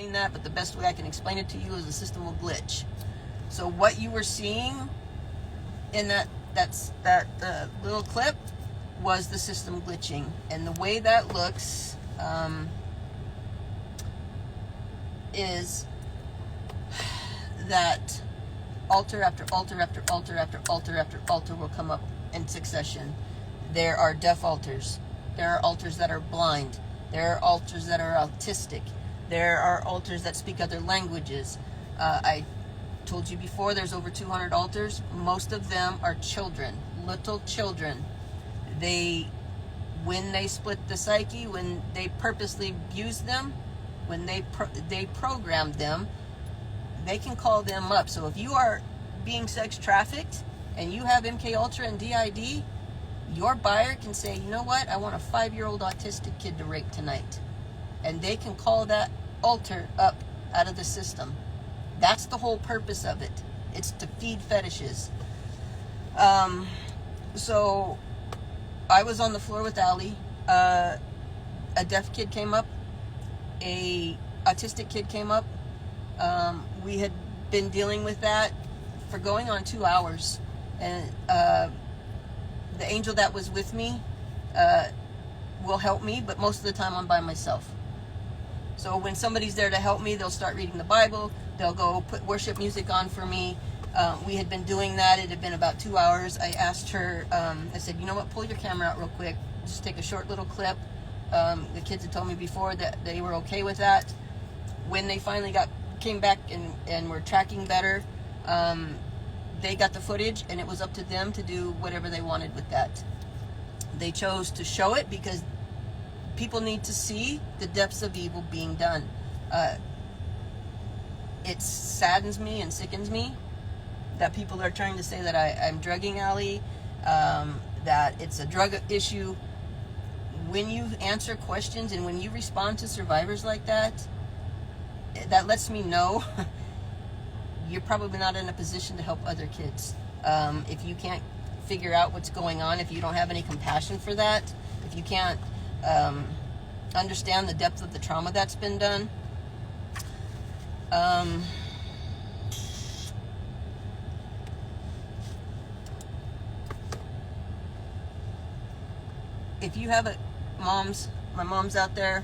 explain that, but the best way I can explain it to you is the system will glitch. So what you were seeing in that little clip was the system glitching. And the way that looks is that altar after altar after altar after altar after altar will come up in succession. There are deaf altars. There are altars that are blind. There are altars that are autistic. There are altars that speak other languages. I told you before, there's over 200 altars. Most of them are children, little children. When they split the psyche, when they purposely abuse them, when they program them, they can call them up. So if you are being sex trafficked and you have MK Ultra and DID, your buyer can say, you know what, I want a 5-year-old autistic kid to rape tonight. And they can call that altar up out of the system. That's the whole purpose of it. It's to feed fetishes. So I was on the floor with Allie. A deaf kid came up. A autistic kid came up. We had been dealing with that for going on 2 hours. And the angel that was with me will help me, but most of the time I'm by myself. So when somebody's there to help me, they'll start reading the Bible. They'll go put worship music on for me. We had been doing that. It had been about 2 hours. I asked her, I said, you know what, pull your camera out real quick. Just take a short little clip. The kids had told me before that they were okay with that. When they finally came back and were tracking better, they got the footage, and it was up to them to do whatever they wanted with that. They chose to show it because people need to see the depths of evil being done. It saddens me and sickens me that people are trying to say that I'm drugging Allie, that it's a drug issue. When you answer questions and when you respond to survivors like that, that lets me know you're probably not in a position to help other kids. If you can't figure out what's going on, if you don't have any compassion for that, if you can't understand the depth of the trauma that's been done, if you have my mom's out there,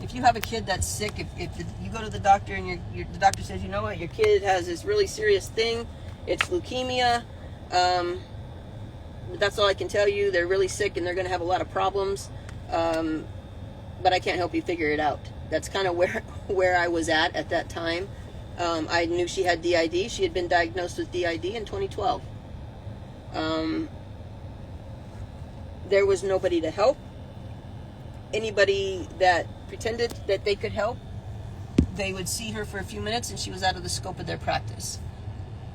if you have a kid that's sick, if you go to the doctor and the doctor says, you know what, your kid has this really serious thing, it's leukemia, that's all I can tell you, they're really sick and they're going to have a lot of problems, but I can't help you figure it out. That's kind of where I was at that time. I knew she had DID. She had been diagnosed with DID in 2012. There was nobody to help. Anybody that pretended that they could help, they would see her for a few minutes and she was out of the scope of their practice.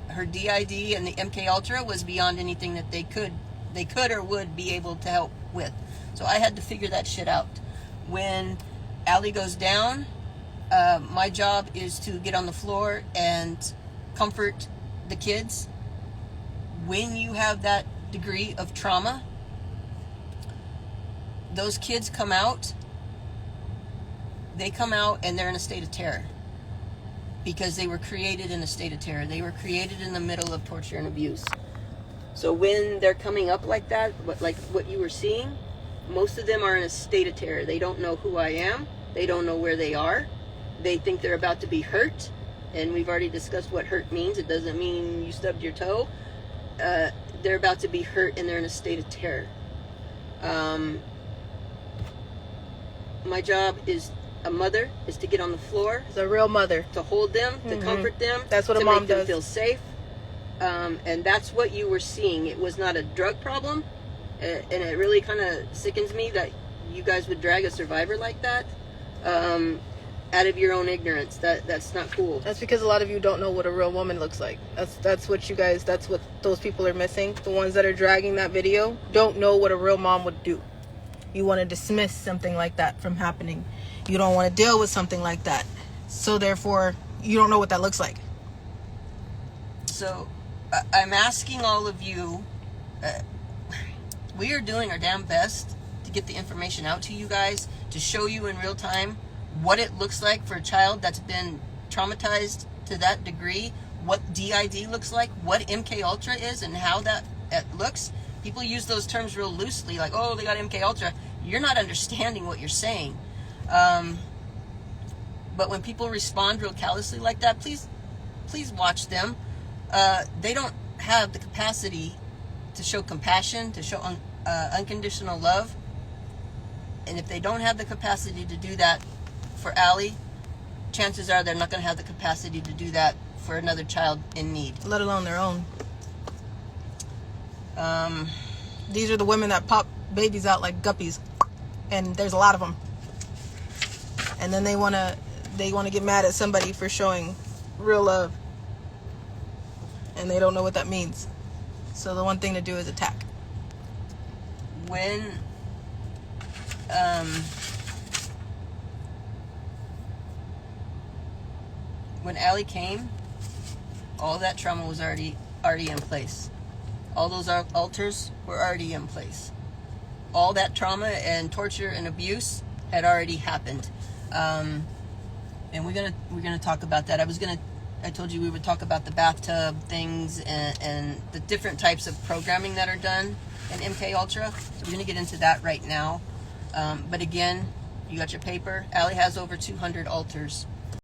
Her DID and the MK Ultra was beyond anything that they could or would be able to help with. So I had to figure that shit out. When Allie goes down, my job is to get on the floor and comfort the kids. When you have that degree of trauma, those kids come out, and they're in a state of terror because they were created in a state of terror. They were created in the middle of torture and abuse. So when they're coming up like that, like what you were seeing, most of them are in a state of terror. They don't know who I am. They don't know where they are. They think they're about to be hurt. And we've already discussed what hurt means. It doesn't mean you stubbed your toe. They're about to be hurt and they're in a state of terror. My job is a mother is to get on the floor. It's a real mother. To hold them, to comfort them. That's what a mom does. To make them feel safe. And that's what you were seeing. It was not a drug problem. And it really kind of sickens me that you guys would drag a survivor like that out of your own ignorance. That's not cool. That's because a lot of you don't know what a real woman looks like. That's what those people are missing. The ones that are dragging that video don't know what a real mom would do. You want to dismiss something like that from happening. You don't want to deal with something like that. So therefore, you don't know what that looks like. So I'm asking all of you, we are doing our damn best to get the information out to you guys, to show you in real time what it looks like for a child that's been traumatized to that degree, what DID looks like, what MK Ultra is, and how that looks. People use those terms real loosely, like, oh, they got MK Ultra. You're not understanding what you're saying. But when people respond real callously like that, please watch them. They don't have the capacity to show compassion, to show unconditional love. And if they don't have the capacity to do that for Allie, chances are they're not going to have the capacity to do that for another child in need. Let alone their own. These are the women that pop babies out like guppies, and there's a lot of them. And then they wanna get mad at somebody for showing real love, and they don't know what that means. So the one thing to do is attack. When Allie came, all that trauma was already in place. All those altars were already in place. All that trauma and torture and abuse had already happened. And we're gonna talk about that. I told you we would talk about the bathtub things and the different types of programming that are done in MK Ultra. So we're gonna get into that right now. But again, you got your paper. Allie has over 200 altars